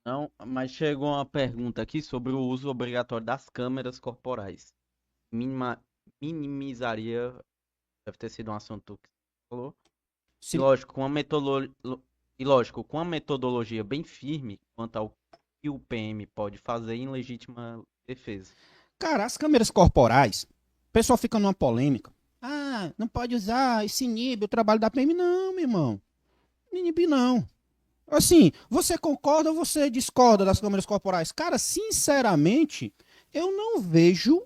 Não, mas chegou uma pergunta aqui sobre o uso obrigatório das câmeras corporais. Minima- Minimizaria, deve ter sido um assunto que você falou. E Se- lógico, com uma metodologia bem firme quanto ao que o PM pode fazer em legítima defesa. Cara, as câmeras corporais, o pessoal fica numa polêmica. Ah, não pode usar, isso inibe o trabalho da PM. Não, meu irmão. Não inibe, não. Assim, você concorda ou você discorda das câmeras corporais? Cara, sinceramente, eu não vejo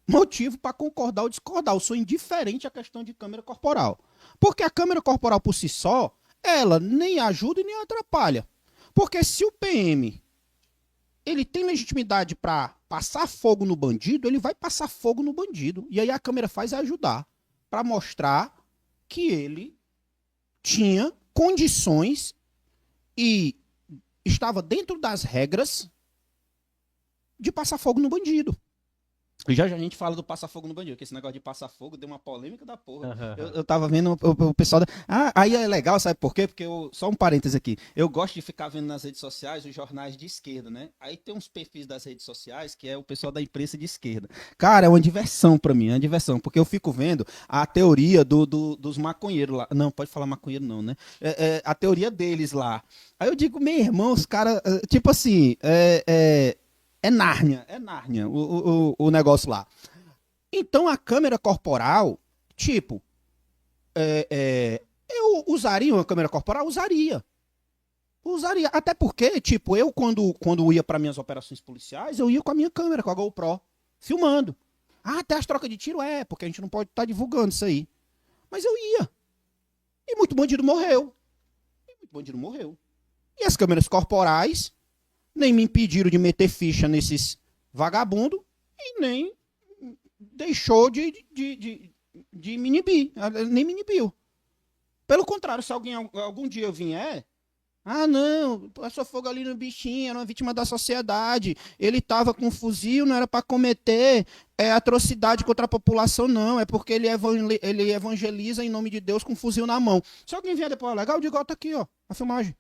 motivo para concordar ou discordar. Eu sou indiferente à questão de câmera corporal. Porque a câmera corporal por si só, ela nem ajuda e nem atrapalha. Porque se o PM ele tem legitimidade para passar fogo no bandido, ele vai passar fogo no bandido. E aí a câmera faz é ajudar para mostrar que ele tinha condições e estava dentro das regras de passar fogo no bandido. E já já a gente fala do passar fogo no bandido, que esse negócio de passar fogo deu uma polêmica da porra. Eu tava vendo o pessoal. Ah, aí é legal, sabe por quê? Porque só um parêntese aqui. Eu gosto de ficar vendo nas redes sociais os jornais de esquerda, né? Aí tem uns perfis das redes sociais que é o pessoal da imprensa de esquerda. Cara, é uma diversão pra mim, é uma diversão, porque eu fico vendo a teoria dos maconheiros lá. Não, pode falar maconheiro não, né? A teoria deles lá. Aí eu digo, meu irmão, os caras, tipo assim, é Nárnia o negócio lá. Então a câmera corporal, tipo, eu usaria uma câmera corporal? Usaria. Usaria. Até porque, tipo, eu quando ia para minhas operações policiais, eu ia com a minha câmera, com a GoPro, filmando. Ah, até as trocas de tiro é, porque a gente não pode estar divulgando isso aí. Mas eu ia. E muito bandido morreu. E muito bandido morreu. E as câmeras corporais nem me impediram de meter ficha nesses vagabundos e nem deixou de me inibir. Nem me inibiu. Pelo contrário, se alguém algum dia eu vier, ah, não, passou fogo ali no bichinho, era uma vítima da sociedade. Ele estava com um fuzil, não era para cometer atrocidade contra a população, não. É porque ele evangeliza em nome de Deus com um fuzil na mão. Se alguém vier depois, legal, eu digo, ó, tá aqui, ó, a filmagem.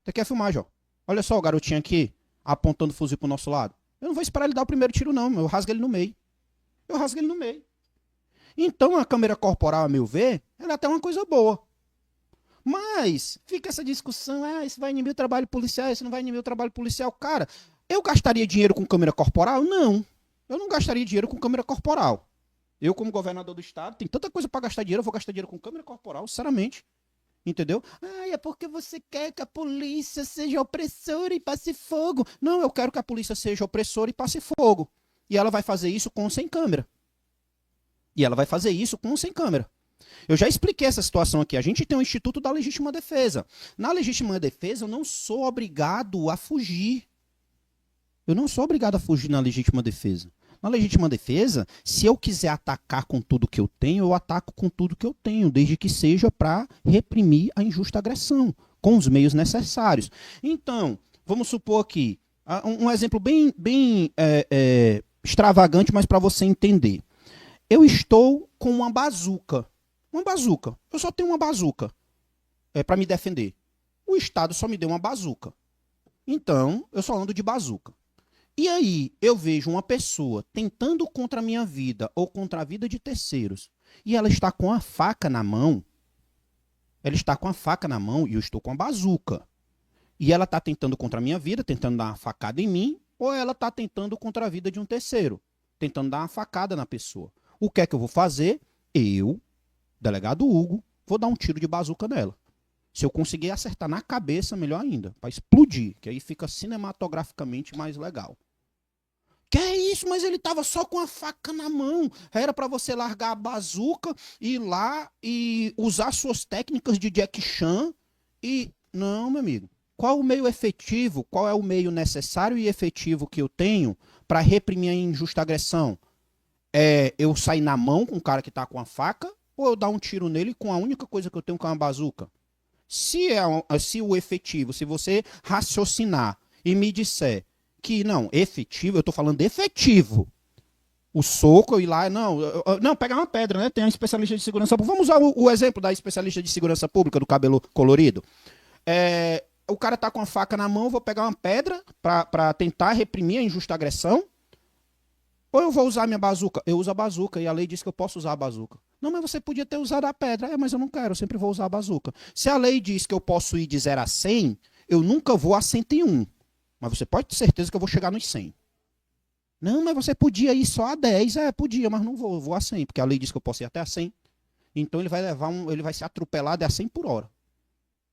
Tá aqui a filmagem, ó. Olha só o garotinho aqui, apontando o fuzil pro nosso lado. Eu não vou esperar ele dar o primeiro tiro, não. Eu rasgo ele no meio. Eu rasgo ele no meio. Então a câmera corporal, a meu ver, ela é até uma coisa boa. Mas fica essa discussão, ah, isso vai inibir o trabalho policial, isso não vai inibir o trabalho policial. Cara, eu gastaria dinheiro com câmera corporal? Não. Eu não gastaria dinheiro com câmera corporal. Eu, como governador do estado, tem tanta coisa para gastar dinheiro, eu vou gastar dinheiro com câmera corporal, sinceramente. Entendeu? Ah, é porque você quer que a polícia seja opressora e passe fogo. Não, eu quero que a polícia seja opressora e passe fogo. E ela vai fazer isso com ou sem câmera. E ela vai fazer isso com ou sem câmera. Eu já expliquei essa situação aqui. A gente tem o Instituto da Legítima Defesa. Na legítima defesa, eu não sou obrigado a fugir. Eu não sou obrigado a fugir na legítima defesa. Na legítima defesa, se eu quiser atacar com tudo que eu tenho, eu ataco com tudo que eu tenho, desde que seja para reprimir a injusta agressão, com os meios necessários. Então, vamos supor aqui, um exemplo bem extravagante, mas para você entender. Eu estou com uma bazuca. Uma bazuca. Eu só tenho uma bazuca para me defender. O Estado só me deu uma bazuca. Então, eu só ando de bazuca. E aí, eu vejo uma pessoa tentando contra a minha vida ou contra a vida de terceiros, e ela está com a faca na mão, ela está com a faca na mão e eu estou com a bazuca. E ela está tentando contra a minha vida, tentando dar uma facada em mim, ou ela está tentando contra a vida de um terceiro, tentando dar uma facada na pessoa. O que é que eu vou fazer? Eu, delegado Hugo, vou dar um tiro de bazuca nela. Se eu conseguir acertar na cabeça, melhor ainda, para explodir, que aí fica cinematograficamente mais legal. Que é isso, mas ele tava só com a faca na mão. Era para você largar a bazuca, ir lá e usar suas técnicas de Jack Chan e não, meu amigo. Qual o meio efetivo, qual é o meio necessário e efetivo que eu tenho para reprimir a injusta agressão? É eu sair na mão com o cara que tá com a faca ou eu dar um tiro nele com a única coisa que eu tenho que é uma bazuca? Se o efetivo, se você raciocinar e me disser que não, efetivo, eu tô falando de efetivo. O soco, eu ir lá, não, pegar uma pedra, né? Tem um especialista de segurança pública. Vamos usar o exemplo da especialista de segurança pública do cabelo colorido. o cara tá com a faca na mão, eu vou pegar uma pedra pra tentar reprimir a injusta agressão, ou eu vou usar a minha bazuca? Eu uso a bazuca e a lei diz que eu posso usar a bazuca. Não, mas você podia ter usado a pedra. Mas eu não quero, eu sempre vou usar a bazuca. Se a lei diz que eu posso ir de 0 a 100, eu nunca vou a 101. Mas você pode ter certeza que eu vou chegar nos 100. Não, mas você podia ir só a 10. Podia, mas não vou, eu vou a 100, porque a lei diz que eu posso ir até a 100. Então ele vai ser atropelado a 100 por hora.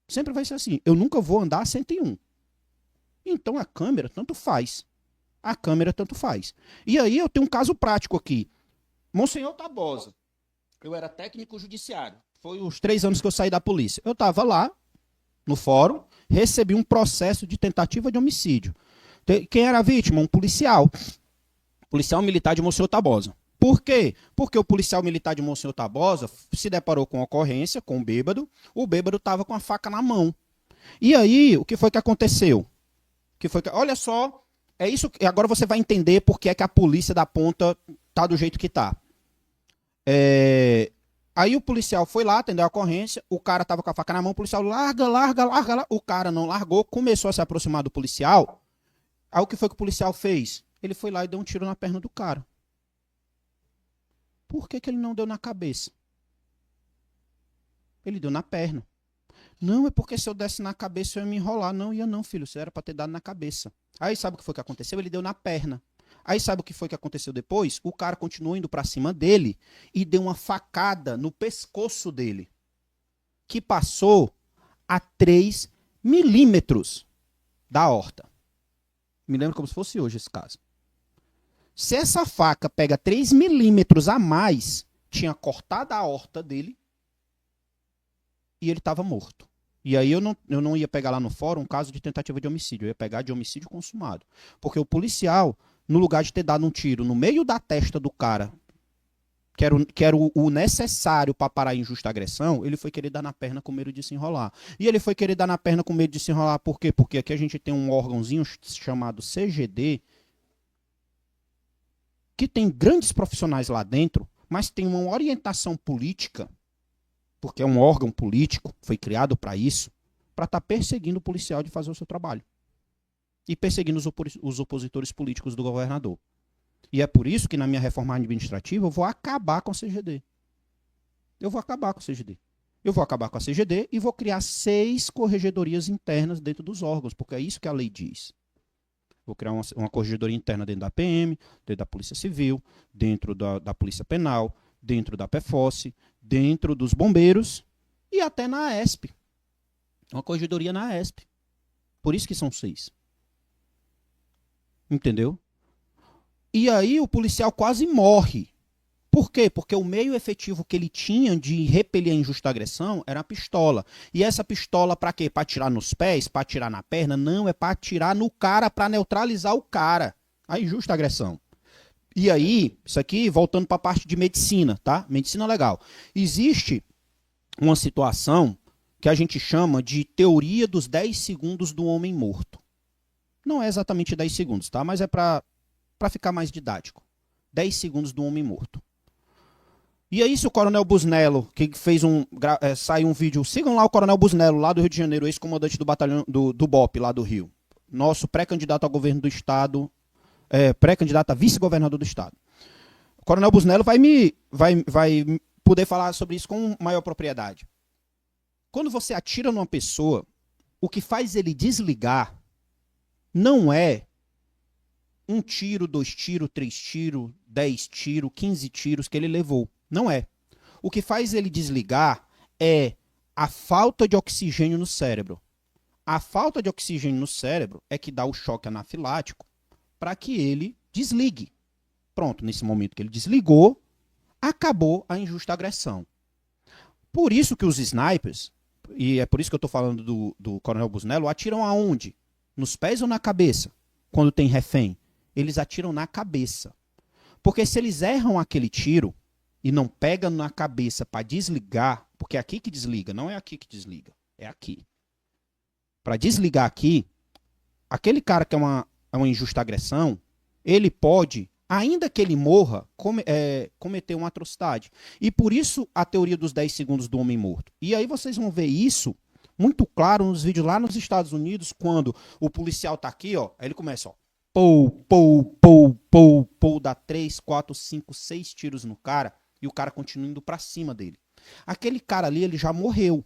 Sempre vai ser assim. Eu nunca vou andar a 101. Então a câmera tanto faz. A câmera tanto faz. E aí eu tenho um caso prático aqui. Monsenhor Tabosa. Eu era técnico judiciário. Foi os 3 anos que eu saí da polícia. Eu estava lá, no fórum, recebi um processo de tentativa de homicídio. Quem era a vítima? Um policial. Policial militar de Monsenhor Tabosa. Por quê? Porque o policial militar de Monsenhor Tabosa se deparou com ocorrência, com um bêbado. O bêbado estava com a faca na mão. E aí, o que foi que aconteceu? Olha só, é isso. Agora você vai entender por que é que a polícia da ponta tá do jeito que tá. Aí o policial foi lá, atendeu a ocorrência, o cara tava com a faca na mão, o policial larga. O cara não largou, começou a se aproximar do policial. Aí o que foi que o policial fez? Ele foi lá e deu um tiro na perna do cara. Por que ele não deu na cabeça? Ele deu na perna. Não, é porque se eu desse na cabeça eu ia me enrolar. Não ia não, filho, você era pra ter dado na cabeça. Aí sabe o que foi que aconteceu? Ele deu na perna. Aí sabe o que foi que aconteceu depois? O cara continuou indo pra cima dele e deu uma facada no pescoço dele, que passou a 3 milímetros da aorta. Me lembro como se fosse hoje esse caso. Se essa faca pega 3 milímetros a mais, tinha cortado a aorta dele e ele estava morto. E aí eu não ia pegar lá no fórum um caso de tentativa de homicídio, eu ia pegar de homicídio consumado. Porque o policial, no lugar de ter dado um tiro no meio da testa do cara, que era o necessário para parar a injusta agressão, ele foi querer dar na perna com medo de se enrolar. E ele foi querer dar na perna com medo de se enrolar por quê? Porque aqui a gente tem um órgãozinho chamado CGD, que tem grandes profissionais lá dentro, mas tem uma orientação política, porque é um órgão político, foi criado para isso, para estar perseguindo o policial de fazer o seu trabalho. E perseguindo os opositores políticos do governador. E é por isso que na minha reforma administrativa eu vou acabar com a CGD. Eu vou acabar com a CGD. Eu vou acabar com a CGD e vou criar 6 corregedorias internas dentro dos órgãos, porque é isso que a lei diz. Vou criar uma corregedoria interna dentro da PM, dentro da Polícia Civil, dentro da Polícia Penal, dentro da PFOSSE, dentro dos bombeiros e até na AESP. Uma corregedoria na AESP. Por isso que são 6. Entendeu? E aí o policial quase morre. Por quê? Porque o meio efetivo que ele tinha de repelir a injusta agressão era a pistola. E essa pistola para quê? Para atirar nos pés? Para atirar na perna? Não, é para atirar no cara, para neutralizar o cara. A injusta agressão. E aí, isso aqui, voltando para a parte de medicina, tá? Medicina legal. Existe uma situação que a gente chama de teoria dos 10 segundos do homem morto. Não é exatamente 10 segundos, tá? Mas é para ficar mais didático. 10 segundos do homem morto. E aí, se o Coronel Busnello, que fez saiu um vídeo, sigam lá o Coronel Busnello, lá do Rio de Janeiro, ex-comandante do batalhão do BOP, lá do Rio. Nosso pré-candidato ao governo do Estado, pré-candidato a vice-governador do Estado. O Coronel Busnello vai poder falar sobre isso com maior propriedade. Quando você atira numa pessoa, o que faz ele desligar não é 1 tiro, 2 tiros, 3 tiros, 10 tiros, 15 tiros que ele levou. Não é. O que faz ele desligar é a falta de oxigênio no cérebro. A falta de oxigênio no cérebro é que dá o choque anafilático para que ele desligue. Pronto, nesse momento que ele desligou, acabou a injusta agressão. Por isso que os snipers, e é por isso que eu estou falando do Coronel Busnello, atiram aonde? Nos pés ou na cabeça? Quando tem refém? Eles atiram na cabeça. Porque se eles erram aquele tiro e não pegam na cabeça para desligar, porque é aqui que desliga, não é aqui que desliga, é aqui. Para desligar aqui, aquele cara que é uma injusta agressão, ele pode, ainda que ele morra, cometer uma atrocidade. E por isso a teoria dos 10 segundos do homem morto. E aí vocês vão ver isso muito claro nos vídeos lá nos Estados Unidos, quando o policial tá aqui, ó, aí ele começa, ó, pou, pou, pou, pou, pou, dá 3, 4, 5, 6 tiros no cara e o cara continua indo pra cima dele. Aquele cara ali, ele já morreu.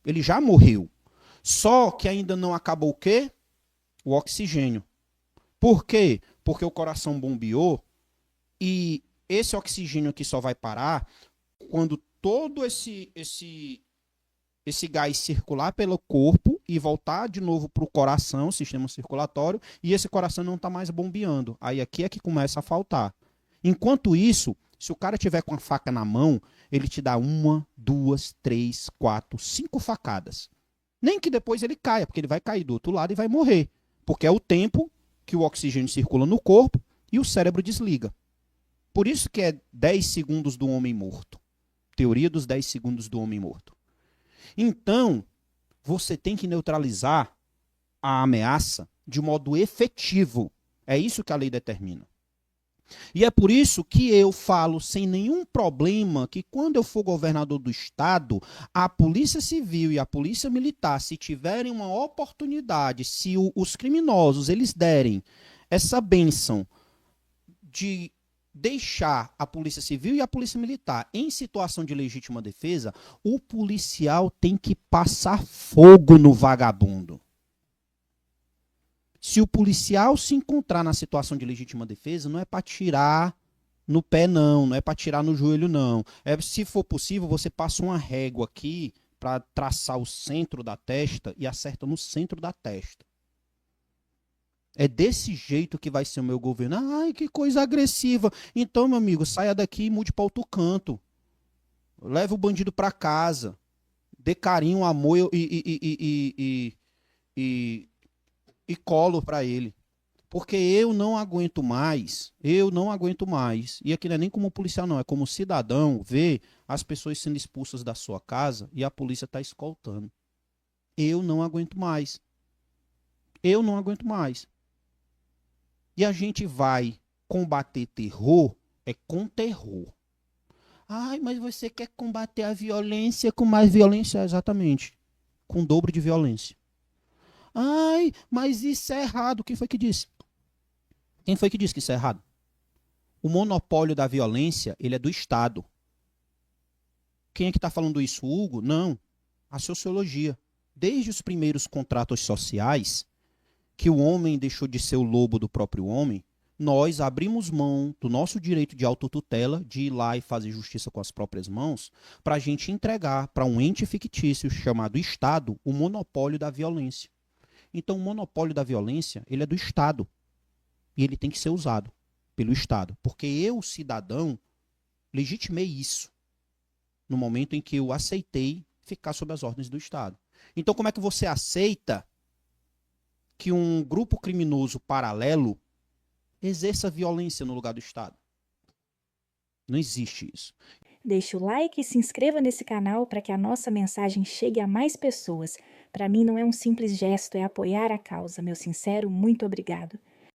Ele já morreu. Só que ainda não acabou o quê? O oxigênio. Por quê? Porque o coração bombeou e esse oxigênio aqui só vai parar quando todo esse gás circular pelo corpo e voltar de novo para o coração, sistema circulatório, e esse coração não está mais bombeando. Aí aqui é que começa a faltar. Enquanto isso, se o cara tiver com a faca na mão, ele te dá 1, 2, 3, 4, 5 facadas. Nem que depois ele caia, porque ele vai cair do outro lado e vai morrer. Porque é o tempo que o oxigênio circula no corpo e o cérebro desliga. Por isso que é 10 segundos do homem morto. Teoria dos 10 segundos do homem morto. Então, você tem que neutralizar a ameaça de modo efetivo. É isso que a lei determina. E é por isso que eu falo sem nenhum problema que quando eu for governador do estado, a Polícia Civil e a Polícia Militar, se tiverem uma oportunidade, se os criminosos eles derem essa bênção de deixar a Polícia Civil e a Polícia Militar em situação de legítima defesa, o policial tem que passar fogo no vagabundo. Se o policial se encontrar na situação de legítima defesa, não é para tirar no pé, não é para tirar no joelho, não. Se for possível, você passa uma régua aqui para traçar o centro da testa e acerta no centro da testa. É desse jeito que vai ser o meu governo. Ai, que coisa agressiva. Então, meu amigo, saia daqui e mude para outro canto. Leve o bandido para casa. Dê carinho, amor e colo para ele. Porque eu não aguento mais. E aqui não é nem como policial, não. É como cidadão ver as pessoas sendo expulsas da sua casa e a polícia está escoltando. Eu não aguento mais. E a gente vai combater terror com terror. Ai, mas você quer combater a violência com mais violência? Exatamente. Com o dobro de violência. Ai, mas isso é errado. Quem foi que disse? Quem foi que disse que isso é errado? O monopólio da violência, ele é do Estado. Quem é que está falando isso? O Hugo? Não. A sociologia. Desde os primeiros contratos sociais, que o homem deixou de ser o lobo do próprio homem, nós abrimos mão do nosso direito de autotutela, de ir lá e fazer justiça com as próprias mãos, para a gente entregar para um ente fictício chamado Estado o monopólio da violência. Então, o monopólio da violência, ele é do Estado. E ele tem que ser usado pelo Estado. Porque eu, cidadão, legitimei isso no momento em que eu aceitei ficar sob as ordens do Estado. Então, como é que você aceita que um grupo criminoso paralelo exerça violência no lugar do Estado? Não existe isso. Deixe o like e se inscreva nesse canal para que a nossa mensagem chegue a mais pessoas. Para mim não é um simples gesto, é apoiar a causa. Meu sincero muito obrigado.